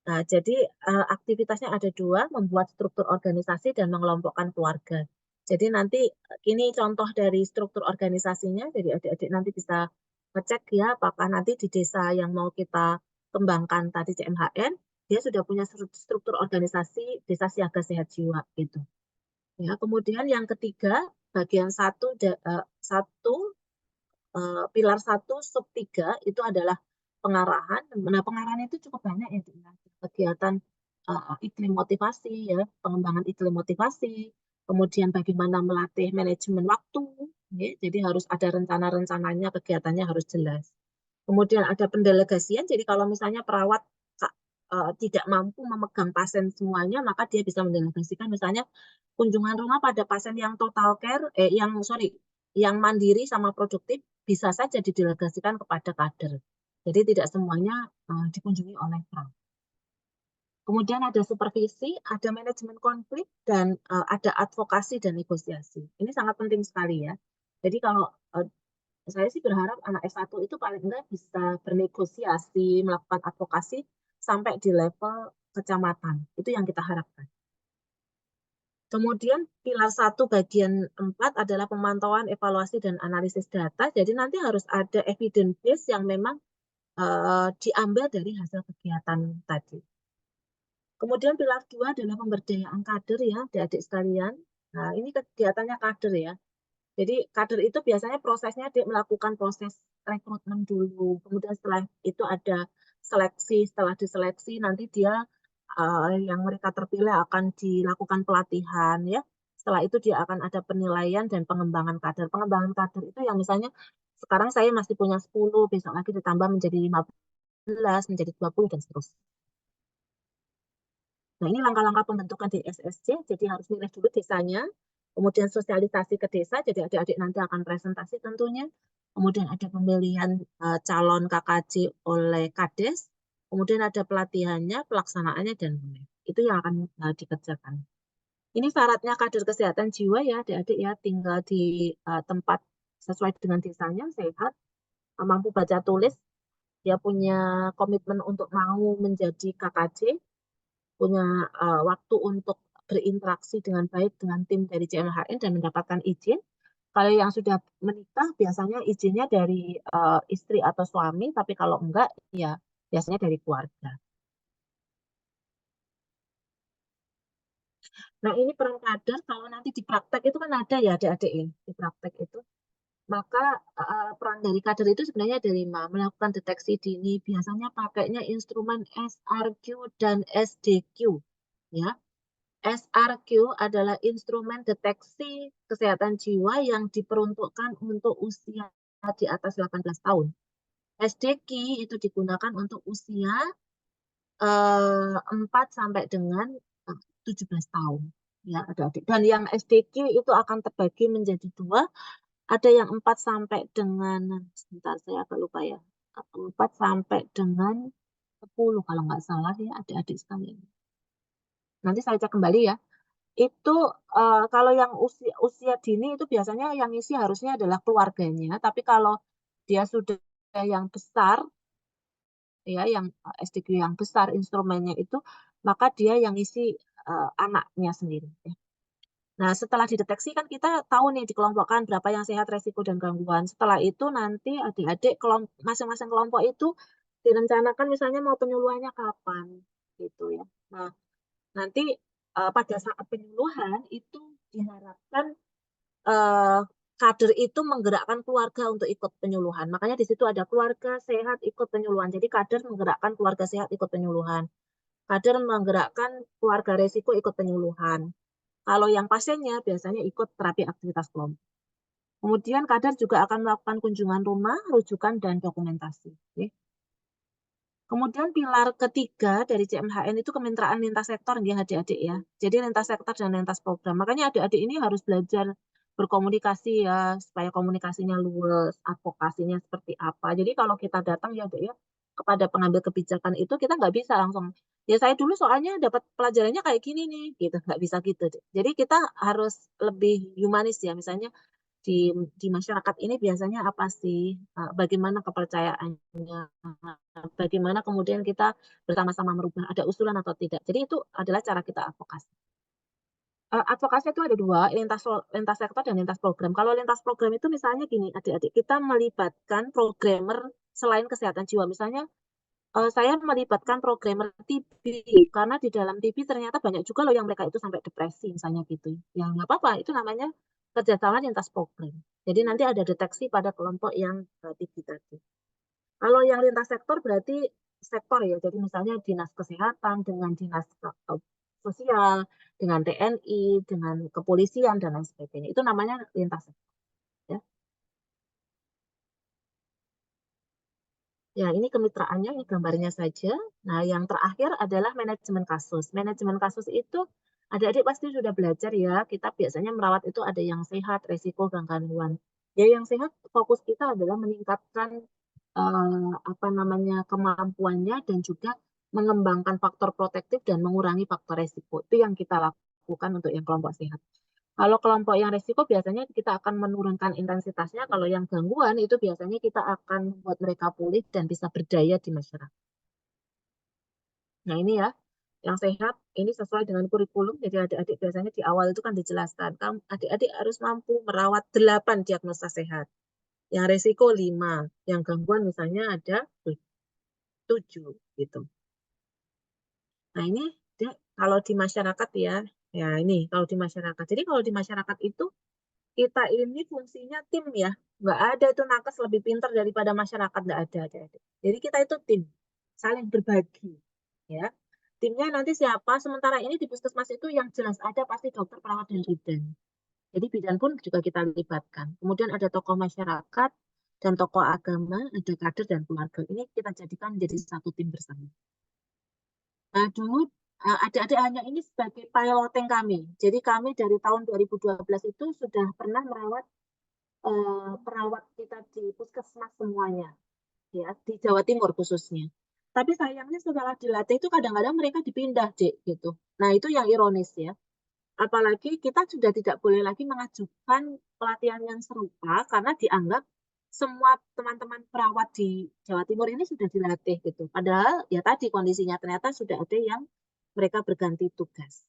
Nah, jadi aktivitasnya ada 2, membuat struktur organisasi dan mengelompokkan keluarga. Jadi nanti ini contoh dari struktur organisasinya, jadi adik-adik nanti bisa ngecek ya apakah nanti di desa yang mau kita kembangkan tadi CMHN, dia sudah punya struktur organisasi desa siaga sehat jiwa gitu. Ya, kemudian yang ketiga, bagian 1 pilar 1 sub 3 itu adalah pengarahan. Nah, pengarahan itu cukup banyak ya, kegiatan iklim motivasi ya, pengembangan iklim motivasi, kemudian bagaimana melatih manajemen waktu, ya, jadi harus ada rencana-rencananya, kegiatannya harus jelas. Kemudian ada pendelegasian, jadi kalau misalnya perawat tidak mampu memegang pasien semuanya, maka dia bisa mendelegasikan misalnya kunjungan rumah pada pasien yang total care, yang mandiri sama produktif bisa saja didelegasikan kepada kader. Jadi tidak semuanya dikunjungi oleh perawat. Kemudian ada supervisi, ada manajemen konflik, dan ada advokasi dan negosiasi. Ini sangat penting sekali ya. Jadi kalau Saya sih berharap anak S1 itu paling enggak bisa bernegosiasi, melakukan advokasi sampai di level kecamatan. Itu yang kita harapkan. Kemudian pilar 1 bagian 4 adalah pemantauan, evaluasi, dan analisis data. Jadi nanti harus ada evidence base yang memang diambil dari hasil kegiatan tadi. Kemudian pilar 2 adalah pemberdayaan kader ya, adik-adik sekalian. Nah, ini kegiatannya kader ya. Jadi kader itu biasanya prosesnya dia melakukan proses rekrutmen dulu. Kemudian setelah itu ada seleksi. Setelah diseleksi nanti dia yang mereka terpilih akan dilakukan pelatihan ya. Setelah itu dia akan ada penilaian dan pengembangan kader. Pengembangan kader itu yang misalnya sekarang saya masih punya 10, besok lagi ditambah menjadi 15, menjadi 20 dan seterusnya. Nah, ini langkah-langkah pembentukan di SSC, jadi harus milih dulu desanya, kemudian sosialisasi ke desa, jadi adik-adik nanti akan presentasi tentunya, kemudian ada pemilihan calon KKJ oleh Kades, kemudian ada pelatihannya, pelaksanaannya, dan mulai. Itu yang akan dikerjakan. Ini syaratnya kader kesehatan jiwa ya, adik-adik ya, tinggal di tempat sesuai dengan desanya, sehat, mampu baca tulis, dia punya komitmen untuk mau menjadi KKJ, punya waktu untuk berinteraksi dengan baik dengan tim dari CMHN dan mendapatkan izin. Kalau yang sudah menikah biasanya izinnya dari istri atau suami, tapi kalau enggak ya biasanya dari keluarga. Nah, ini peran kader kalau nanti di praktek itu kan ada ya adik-adik ya, di praktek itu. Maka peran dari kader itu sebenarnya ada 5, melakukan deteksi dini, biasanya pakainya instrumen SRQ dan SDQ. Ya, SRQ adalah instrumen deteksi kesehatan jiwa yang diperuntukkan untuk usia di atas 18 tahun. SDQ itu digunakan untuk usia 4 sampai dengan 17 tahun. Ya, adik-adik. Dan yang SDQ itu akan terbagi menjadi 2. Ada yang 4 sampai dengan, sebentar saya agak lupa ya, 4 sampai dengan 10 kalau nggak salah ya adik-adik sekalian. Nanti saya cek kembali ya. Itu kalau yang usia usia dini itu biasanya yang isi harusnya adalah keluarganya, tapi kalau dia sudah yang besar ya, yang SDQ yang besar instrumennya itu, maka dia yang isi anaknya sendiri ya. Nah, setelah dideteksi kan kita tahu nih dikelompokkan berapa yang sehat, resiko, dan gangguan. Setelah itu nanti adik-adik masing-masing kelompok itu direncanakan misalnya mau penyuluhannya kapan gitu ya. Nah, nanti pada saat penyuluhan itu diharapkan eh, kader itu menggerakkan keluarga untuk ikut penyuluhan. Makanya di situ ada keluarga sehat ikut penyuluhan. Jadi kader menggerakkan keluarga sehat ikut penyuluhan. Kader menggerakkan keluarga resiko ikut penyuluhan. Kalau yang pasiennya biasanya ikut terapi aktivitas kelompok. Kemudian kader juga akan melakukan kunjungan rumah, rujukan, dan dokumentasi. Oke. Kemudian pilar ketiga dari CMHN itu kemitraan lintas sektor ya adik-adik ya. Jadi lintas sektor dan lintas program. Makanya adik-adik ini harus belajar berkomunikasi ya, supaya komunikasinya luwes, advokasinya seperti apa. Jadi kalau kita datang ya adik ya, kepada pengambil kebijakan itu kita nggak bisa langsung, ya saya dulu soalnya dapat pelajarannya kayak gini nih, gitu. Nggak bisa gitu. Jadi kita harus lebih humanis ya, misalnya di masyarakat ini biasanya apa sih, bagaimana kepercayaannya, bagaimana kemudian kita bersama-sama merubah, ada usulan atau tidak. Jadi itu adalah cara kita advokasi. Advokasi itu ada 2, lintas sektor dan lintas program. Kalau lintas program itu misalnya gini, adik-adik, kita melibatkan programmer selain kesehatan jiwa. Misalnya saya melibatkan programmer TB, karena di dalam TB ternyata banyak juga loh yang mereka itu sampai depresi, misalnya gitu. Ya nggak apa-apa, itu namanya kerjasama lintas program. Jadi nanti ada deteksi pada kelompok yang TB tadi. Kalau yang lintas sektor berarti sektor ya, jadi misalnya dinas kesehatan dengan dinas sosial, dengan TNI, dengan kepolisian dan lain sebagainya. Itu namanya lintas sektor. Ya. Ya, ini kemitraannya, ini gambarnya saja. Nah, yang terakhir adalah manajemen kasus. Manajemen kasus itu adik-adik pasti sudah belajar ya, kita biasanya merawat itu ada yang sehat, resiko, gangguan. Ya, yang sehat fokus kita adalah meningkatkan apa namanya kemampuannya dan juga mengembangkan faktor protektif dan mengurangi faktor resiko. Itu yang kita lakukan untuk yang kelompok sehat. Kalau kelompok yang resiko biasanya kita akan menurunkan intensitasnya. Kalau yang gangguan itu biasanya kita akan buat mereka pulih dan bisa berdaya di masyarakat. Nah ini ya, yang sehat ini sesuai dengan kurikulum. Jadi adik-adik biasanya di awal itu kan dijelaskan, kamu adik-adik harus mampu merawat 8 diagnosa sehat. Yang resiko 5, yang gangguan misalnya ada 7 gitu. Nah ini kalau di masyarakat ya ini kalau di masyarakat. Jadi kalau di masyarakat itu kita ini fungsinya tim ya, nggak ada itu nakes lebih pintar daripada masyarakat, nggak ada. Jadi kita itu tim, saling berbagi, ya. Timnya nanti siapa? Sementara ini di puskesmas itu yang jelas ada pasti dokter, perawat, dan bidan. Jadi bidan pun juga kita libatkan. Kemudian ada tokoh masyarakat dan tokoh agama, ada kader dan keluarga. Ini kita jadikan menjadi satu tim bersama. Nah, dulu adik-adik hanya ini sebagai piloting kami. Jadi kami dari tahun 2012 itu sudah pernah merawat perawat kita di puskesmas semuanya, ya di Jawa Timur khususnya. Tapi sayangnya setelah dilatih itu kadang-kadang mereka dipindah, Dek, gitu. Nah, itu yang ironis ya. Apalagi kita sudah tidak boleh lagi mengajukan pelatihan yang serupa karena dianggap semua teman-teman perawat di Jawa Timur ini sudah dilatih gitu. Padahal ya tadi kondisinya ternyata sudah ada yang mereka berganti tugas.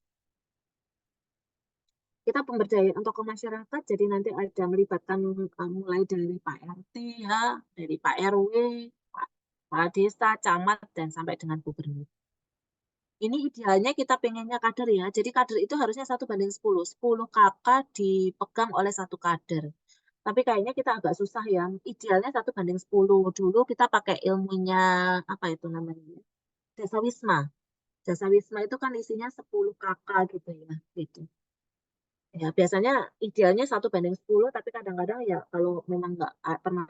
Kita pemberdayaan untuk ke masyarakat, jadi nanti ada melibatkan mulai dari Pak RT ya, dari Pak RW, Pak Desa, Camat, dan sampai dengan Gubernur. Ini idealnya kita pengennya kader ya, jadi kader itu harusnya 1:10, 10 kakak dipegang oleh satu kader. Tapi kayaknya kita agak susah ya, idealnya 1:10. Dulu kita pakai ilmunya, apa itu namanya, Desa Wisma. Desa Wisma itu kan isinya 10 kakak gitu ya, gitu. Ya, biasanya idealnya 1:10, tapi kadang-kadang ya kalau memang nggak pernah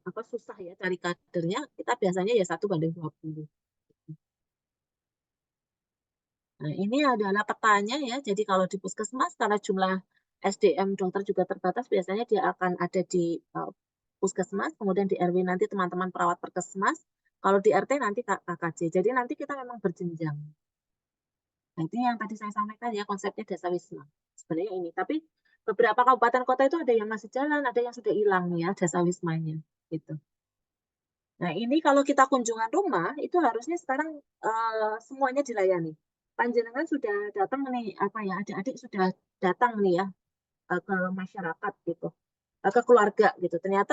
apa susah ya cari kadernya, kita biasanya ya 1:20. Nah, ini adalah petanya ya. Jadi kalau di puskesmas karena jumlah SDM dokter juga terbatas, biasanya dia akan ada di puskesmas, kemudian di RW nanti teman-teman perawat perkesmas, kalau di RT nanti KKJ. Jadi nanti kita memang berjenjang. Nah, itu yang tadi saya sampaikan ya, konsepnya desa wisma. Sebenarnya ini, tapi beberapa kabupaten kota itu ada yang masih jalan, ada yang sudah hilang ya desa wismanya. Gitu. Nah, ini kalau kita kunjungan rumah, itu harusnya sekarang semuanya dilayani. Panjenengan sudah datang nih, apa ya, adik-adik sudah datang nih ya ke masyarakat gitu, ke keluarga gitu. Ternyata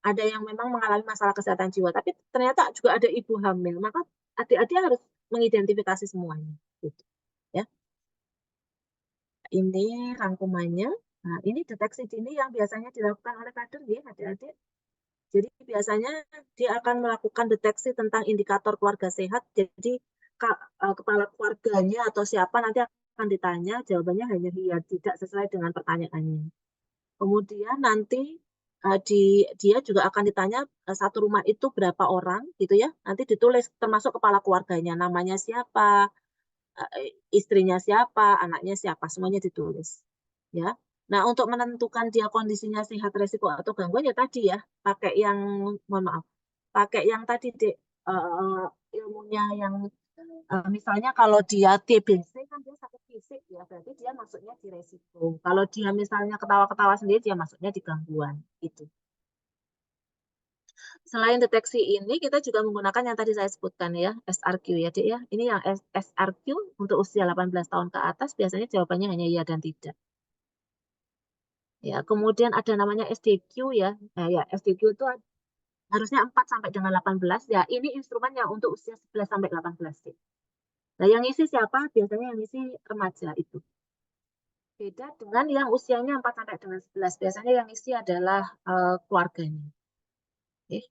ada yang memang mengalami masalah kesehatan jiwa, tapi ternyata juga ada ibu hamil. Maka adik-adik harus mengidentifikasi semuanya. Gitu, ya. Ini rangkumannya. Nah, ini deteksi dini yang biasanya dilakukan oleh kader ya, adik-adik. Jadi biasanya dia akan melakukan deteksi tentang indikator keluarga sehat. Jadi kepala keluarganya atau siapa nanti akan ditanya, jawabannya hanya iya, tidak sesuai dengan pertanyaannya. Kemudian nanti dia juga akan ditanya satu rumah itu berapa orang gitu ya. Nanti ditulis termasuk kepala keluarganya, namanya siapa, istrinya siapa, anaknya siapa, semuanya ditulis. Ya. Nah, untuk menentukan dia kondisinya sehat, resiko atau gangguan ya tadi ya, pakai yang mohon maaf, pakai yang tadi Dek, ilmunya yang misalnya kalau dia TBC kan dia sakit fisik ya, berarti dia masuknya di resiko. Kalau dia misalnya ketawa-ketawa sendiri dia masuknya di gangguan gitu. Selain deteksi ini, kita juga menggunakan yang tadi saya sebutkan ya, SRQ ya, Dek ya. Ini yang SRQ untuk usia 18 tahun ke atas, biasanya jawabannya hanya iya dan tidak. Ya, kemudian ada namanya SDQ ya. Nah, ya, SDQ itu harusnya 4 sampai dengan 18 ya. Ini instrumennya untuk usia 11 sampai 18 sih. Nah, yang isi siapa? Biasanya yang isi remaja itu. Beda dengan yang usianya 4 sampai dengan 11. Biasanya yang isi adalah keluarganya. Oke.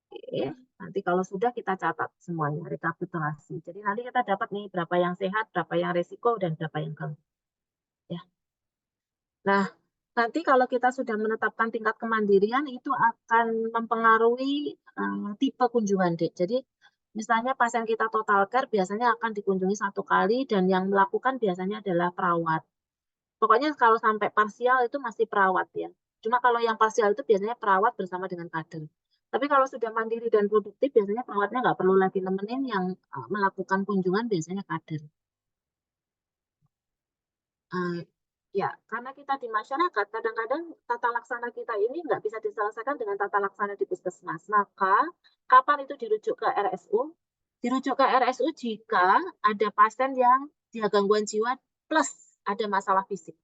Oke. Nanti kalau sudah kita catat semuanya, rekapitulasi. Jadi nanti kita dapat nih berapa yang sehat, berapa yang resiko, dan berapa yang ganggu. Ya. Nah, nanti kalau kita sudah menetapkan tingkat kemandirian, itu akan mempengaruhi tipe kunjungan, Dek. Jadi, misalnya pasien kita total care biasanya akan dikunjungi 1 kali, dan yang melakukan biasanya adalah perawat. Pokoknya kalau sampai parsial itu masih perawat ya. Cuma kalau yang parsial itu biasanya perawat bersama dengan kader. Tapi kalau sudah mandiri dan produktif, biasanya perawatnya nggak perlu lagi nemenin, yang melakukan kunjungan biasanya kader. Ya, karena kita di masyarakat, kadang-kadang tata laksana kita ini nggak bisa diselesaikan dengan tata laksana di puskesmas. Maka, kapan itu dirujuk ke RSU? Dirujuk ke RSU jika ada pasien yang dia gangguan jiwa plus ada masalah fisik.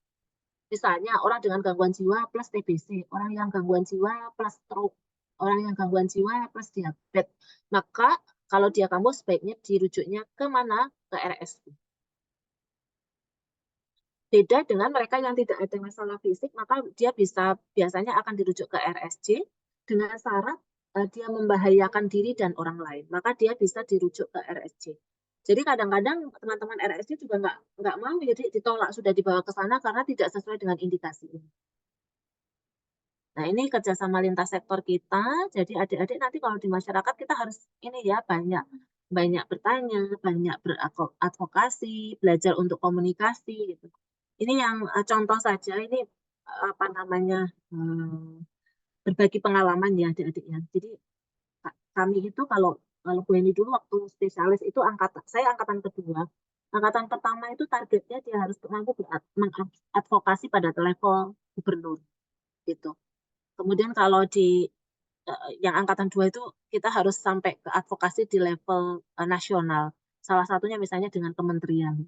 Misalnya orang dengan gangguan jiwa plus TBC, orang yang gangguan jiwa plus stroke, orang yang gangguan jiwa plus diabetes. Maka kalau dia kambuh sebaiknya dirujuknya ke mana? Ke RSU. Beda dengan mereka yang tidak ada masalah fisik, maka dia biasanya akan dirujuk ke RSJ dengan syarat dia membahayakan diri dan orang lain. Maka dia bisa dirujuk ke RSJ. Jadi kadang-kadang teman-teman RSJ juga nggak mau, jadi ditolak sudah dibawa ke sana karena tidak sesuai dengan indikasi ini. Nah, ini kerjasama lintas sektor kita. Jadi adik-adik nanti kalau di masyarakat kita harus ini ya banyak banyak bertanya, banyak beradvokasi, belajar untuk komunikasi gitu. Ini yang contoh saja. Ini apa namanya berbagi pengalaman ya adik-adik ya. Jadi kami itu kalau kalau Bu Eni dulu waktu spesialis itu saya angkatan kedua. Angkatan pertama itu targetnya dia harus mampu mengadvokasi pada level gubernur gitu. Kemudian kalau di yang angkatan 2 itu kita harus sampai ke advokasi di level nasional. Salah satunya misalnya dengan kementerian.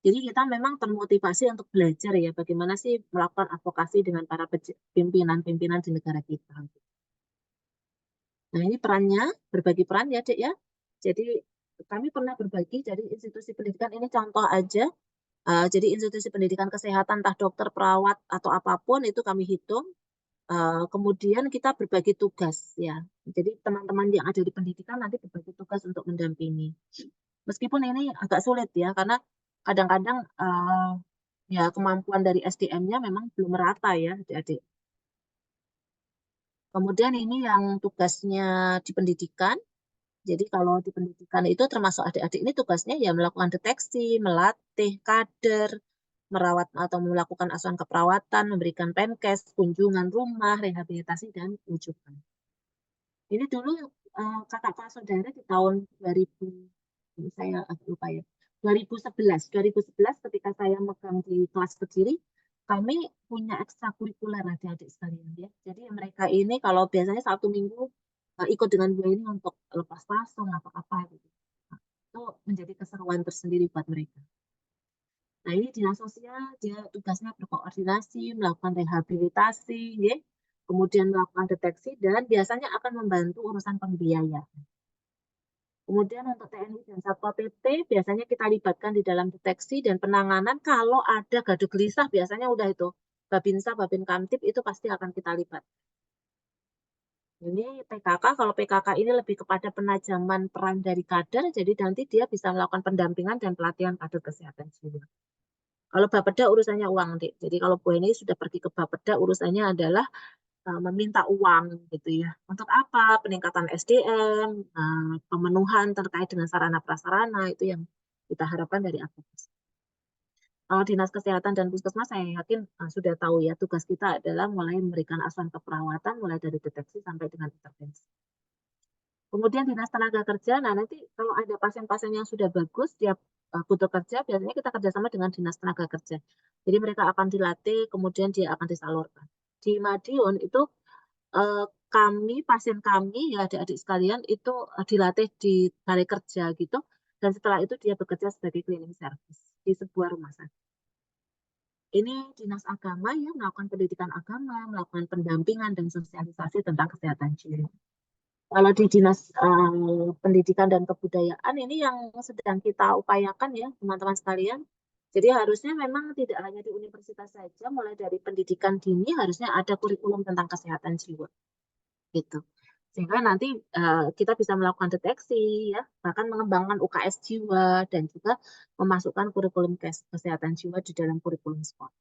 Jadi kita memang termotivasi untuk belajar ya bagaimana sih melakukan advokasi dengan para pimpinan-pimpinan di negara kita. Nah ini perannya, berbagi peran ya Dek ya. Jadi kami pernah berbagi dari institusi pendidikan, ini contoh aja. Jadi institusi pendidikan kesehatan, entah dokter, perawat, atau apapun itu kami hitung. Kemudian kita berbagi tugas ya. Jadi teman-teman yang ada di pendidikan nanti berbagi tugas untuk mendampingi. Meskipun ini agak sulit ya, karena kadang-kadang ya kemampuan dari SDM-nya memang belum merata ya adik-adik. Kemudian ini yang tugasnya di pendidikan. Jadi kalau di pendidikan itu termasuk adik-adik ini tugasnya ya melakukan deteksi, melatih kader, merawat atau melakukan asuhan keperawatan, memberikan penkes, kunjungan rumah, rehabilitasi, dan rujukan. Ini dulu kakak kelas saudara di tahun 2000, saya agak lupa ya, 2011 ketika saya megang di kelas Kediri, kami punya ekstrakurikuler adik-adik sekalian ya. Jadi mereka ini kalau biasanya Sabtu Minggu ikut dengan gue ini untuk lepas pasung atau apa gitu. Nah, itu menjadi keseruan tersendiri buat mereka. Nah, ini dinas sosial, dia tugasnya berkoordinasi, melakukan rehabilitasi, ya. Kemudian melakukan deteksi, dan biasanya akan membantu urusan pembiayaan. Kemudian untuk TNI dan Satpol PP, biasanya kita libatkan di dalam deteksi dan penanganan. Kalau ada gaduh gelisah, biasanya udah itu. Babinsa, Babin Kamtib, itu pasti akan kita libat. Ini PKK, kalau PKK ini lebih kepada penajaman peran dari kader, jadi nanti dia bisa melakukan pendampingan dan pelatihan kader kesehatan jiwa. Kalau Bapeda urusannya uang, Dik. Jadi kalau Bu ini sudah pergi ke Bapeda, urusannya adalah meminta uang gitu ya. Untuk apa? Peningkatan SDM, pemenuhan terkait dengan sarana prasarana itu yang kita harapkan dari advokasi. Kalau Dinas Kesehatan dan Puskesmas saya yakin sudah tahu ya tugas kita adalah mulai memberikan asuhan keperawatan mulai dari deteksi sampai dengan intervensi. Kemudian Dinas Tenaga Kerja, nah nanti kalau ada pasien-pasien yang sudah bagus, dia butuh kerja, biasanya kita kerjasama dengan Dinas Tenaga Kerja. Jadi mereka akan dilatih, kemudian dia akan disalurkan. Di Madiun itu pasien kami, ya adik-adik sekalian, itu dilatih di balai kerja gitu, dan setelah itu dia bekerja sebagai cleaning service di sebuah rumah sakit. Ini Dinas Agama ya, melakukan pendidikan agama, melakukan pendampingan dan sosialisasi tentang kesehatan jiwa. Kalau di Dinas Pendidikan dan Kebudayaan ini yang sedang kita upayakan ya teman-teman sekalian. Jadi harusnya memang tidak hanya di universitas saja, mulai dari pendidikan dini harusnya ada kurikulum tentang kesehatan jiwa gitu. Sehingga nanti kita bisa melakukan deteksi ya, bahkan mengembangkan UKS jiwa dan juga memasukkan kurikulum kesehatan jiwa di dalam kurikulum sekolah.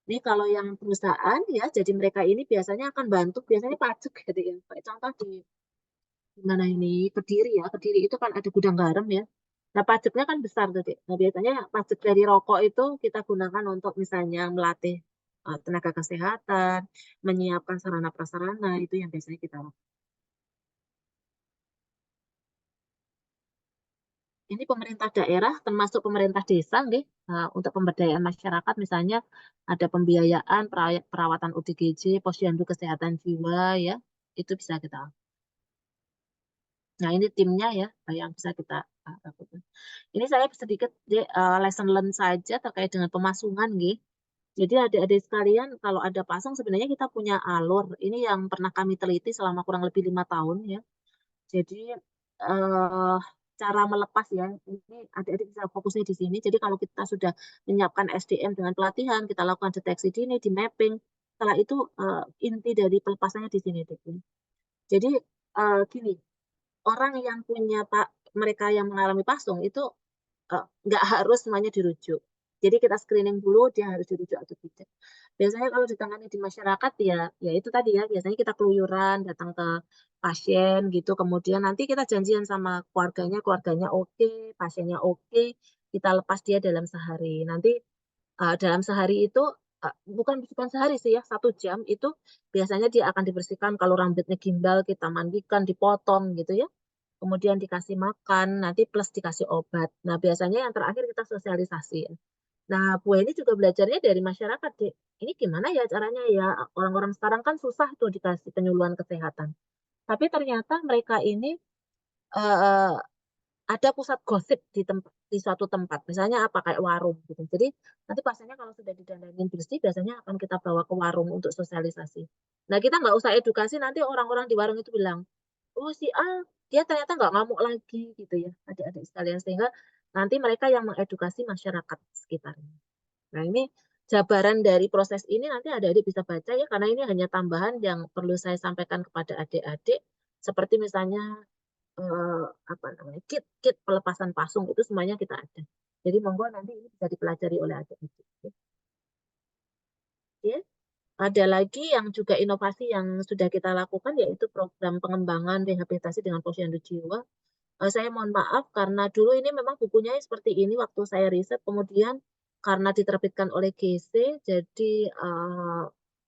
Ini kalau yang perusahaan ya, jadi mereka ini biasanya akan bantu, biasanya pajak gitu ya. Kayak contoh di mana ini Kediri ya, Kediri itu kan ada gudang garam ya. Nah pajaknya kan besar tadi. Nah biasanya pajak dari rokok itu kita gunakan untuk misalnya melatih tenaga kesehatan, menyiapkan sarana prasarana itu yang biasanya kita lakukan. Ini pemerintah daerah termasuk pemerintah desa nggih, untuk pemberdayaan masyarakat misalnya ada pembiayaan perawatan ODGJ, posyandu kesehatan jiwa ya, itu bisa kita. Nah, ini timnya ya yang bisa kita lakukan. Ini saya sedikit lesson learn saja terkait dengan pemasungan nggih. Jadi adik-adik sekalian kalau ada pasung sebenarnya kita punya alur. Ini yang pernah kami teliti selama kurang lebih 5 tahun ya. Jadi eh, cara melepas ya, ini adik-adik bisa fokusnya di sini. Jadi kalau kita sudah menyiapkan SDM dengan pelatihan, kita lakukan deteksi dini, di mapping. Setelah itu inti dari pelepasannya di sini, Dek. Jadi gini, orang yang punya mereka yang mengalami pasung itu nggak harus semuanya dirujuk. Jadi kita screening dulu dia harus dirujuk atau tidak. Biasanya kalau ditangani di masyarakat ya, ya itu tadi ya, biasanya kita keluyuran datang ke pasien gitu, kemudian nanti kita janjian sama keluarganya, keluarganya oke, pasiennya oke, kita lepas dia dalam sehari. Nanti dalam sehari itu bukan sehari sih ya, 1 jam itu biasanya dia akan dibersihkan. Kalau rambutnya gimbal kita mandikan, dipotong gitu ya, kemudian dikasih makan, nanti plus dikasih obat. Nah, biasanya yang terakhir kita sosialisasi. Nah, Bu ini juga belajarnya dari masyarakat, Dek. Ini gimana ya caranya ya? Orang-orang sekarang kan susah tuh dikasih penyuluhan kesehatan. Tapi ternyata mereka ini eh, ada pusat gosip di suatu tempat. Misalnya apa kayak warung gitu. Jadi nanti pasiennya kalau sudah didandanin bersih, biasanya akan kita bawa ke warung untuk sosialisasi. Nah, kita nggak usah edukasi, nanti orang-orang di warung itu bilang, oh si A dia ternyata nggak ngamuk lagi gitu ya adik-adik sekalian sehingga nanti mereka yang mengedukasi masyarakat sekitarnya. Nah ini jabaran dari proses ini nanti adik-adik bisa baca ya karena ini hanya tambahan yang perlu saya sampaikan kepada adik-adik seperti misalnya apa namanya kit pelepasan pasung itu semuanya kita ada. Jadi monggo nanti ini bisa dipelajari oleh adik-adik. Oke. Ada lagi yang juga inovasi yang sudah kita lakukan yaitu program pengembangan rehabilitasi dengan posyandu jiwa. Saya mohon maaf karena dulu ini memang bukunya seperti ini waktu saya riset, kemudian karena diterbitkan oleh GC, jadi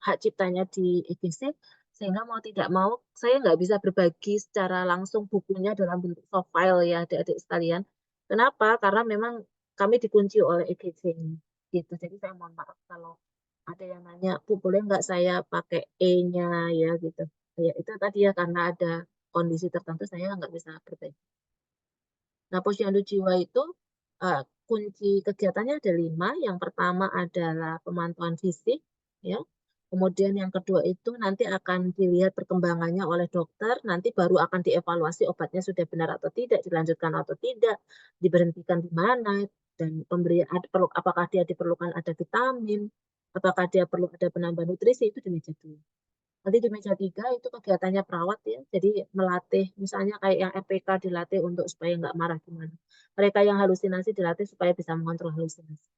hak ciptanya di EGC, sehingga mau tidak mau saya nggak bisa berbagi secara langsung bukunya dalam bentuk soft file ya adik-adik sekalian. Kenapa? Karena memang kami dikunci oleh EGC-nya. Gitu. Jadi saya mohon maaf kalau ada yang nanya, Bu boleh nggak saya pakai E-nya ya gitu. Ya itu tadi ya karena ada kondisi tertentu saya nggak bisa berbagi. Nah, posyandu jiwa itu eh, kunci kegiatannya ada 5. Yang pertama adalah pemantauan fisik, ya. Kemudian yang kedua itu nanti akan dilihat perkembangannya oleh dokter, nanti baru akan dievaluasi obatnya sudah benar atau tidak, dilanjutkan atau tidak, diberhentikan di mana, dan pemberian apakah dia diperlukan ada vitamin, apakah dia perlu ada penambah nutrisi itu di meja 2. Nanti di meja 3 itu kegiatannya perawat ya. Jadi melatih, misalnya kayak yang FPK dilatih untuk supaya nggak marah gimana. Mereka yang halusinasi dilatih supaya bisa mengontrol halusinasi.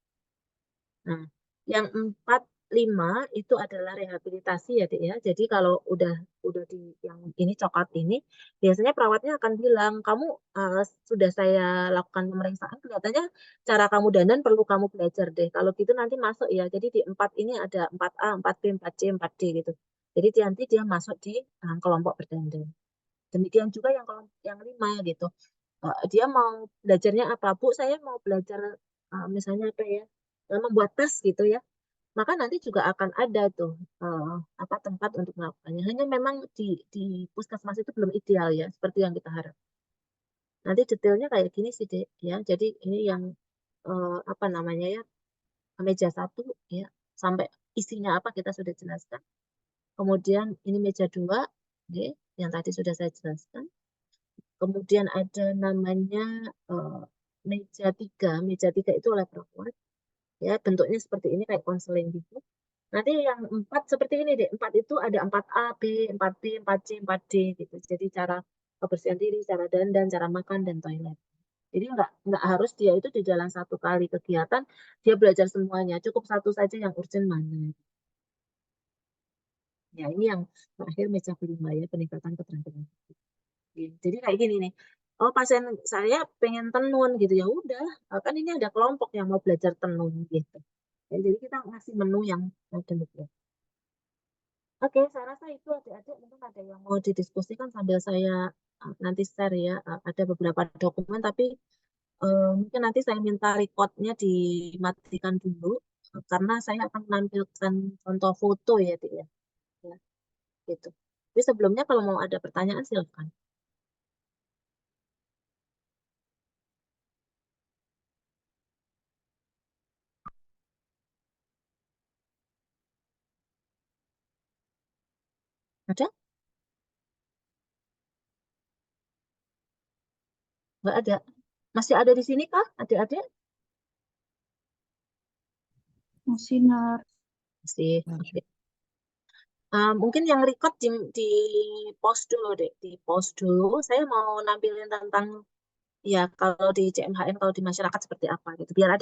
Nah, yang 4, 5 itu adalah rehabilitasi ya, Dek ya. Jadi kalau udah di yang ini coklat ini, biasanya perawatnya akan bilang, kamu sudah saya lakukan pemeriksaan, kelihatannya cara kamu dandan perlu kamu belajar deh. Kalau gitu nanti masuk ya. Jadi di 4 ini ada 4A, 4B, 4C, 4D gitu. Jadi nanti dia masuk di kelompok berdandan. Demikian juga yang 5 gitu. Dia mau belajarnya apa? Bu, saya mau belajar misalnya apa ya? Membuat tes gitu ya. Maka nanti juga akan ada tuh apa tempat untuk melakukannya. Hanya memang di puskesmas itu belum ideal ya, seperti yang kita harap. Nanti detailnya kayak gini sih, Dek, ya. Jadi ini yang apa namanya ya, meja 1 ya, sampai isinya apa kita sudah jelaskan. Kemudian ini meja 2, oke, yang tadi sudah saya jelaskan. Kemudian ada namanya eh, meja 3. Meja 3 itu oleh perawat. Ya, bentuknya seperti ini kayak konseling gitu. Nanti yang 4 seperti ini deh. 4 itu ada 4A, B, 4B, 4C, 4D gitu. Jadi cara kebersihan diri, cara dandan, cara makan, dan toilet. Jadi nggak harus dia itu di jalan 1 kali kegiatan, dia belajar semuanya. Cukup 1 saja yang urgent mana. Ya, ini yang terakhir meja kelima ya, peningkatan keterampilan. Jadi kayak gini nih. Oh, pasien saya pengen tenun gitu ya udah, kan ini ada kelompok yang mau belajar tenun gitu. Ya, jadi kita ngasih menu yang demikian. Oke, saya rasa itu adik-adik mungkin ada yang mau didiskusikan sambil saya nanti share ya. Ada beberapa dokumen tapi Mungkin nanti saya minta recordnya dimatikan dulu, karena saya akan menampilkan contoh foto ya, Dik, ya. Ya, gitu. Tapi sebelumnya kalau mau ada pertanyaan silakan. Ada? Nggak ada. Masih ada di sini kah, adik-adik? Masih, Nar. Masih. Oke. Mungkin yang record di post dulu deh, di post dulu. Saya mau nampilin tentang ya kalau di CMHN, kalau di masyarakat seperti apa gitu. Biar ada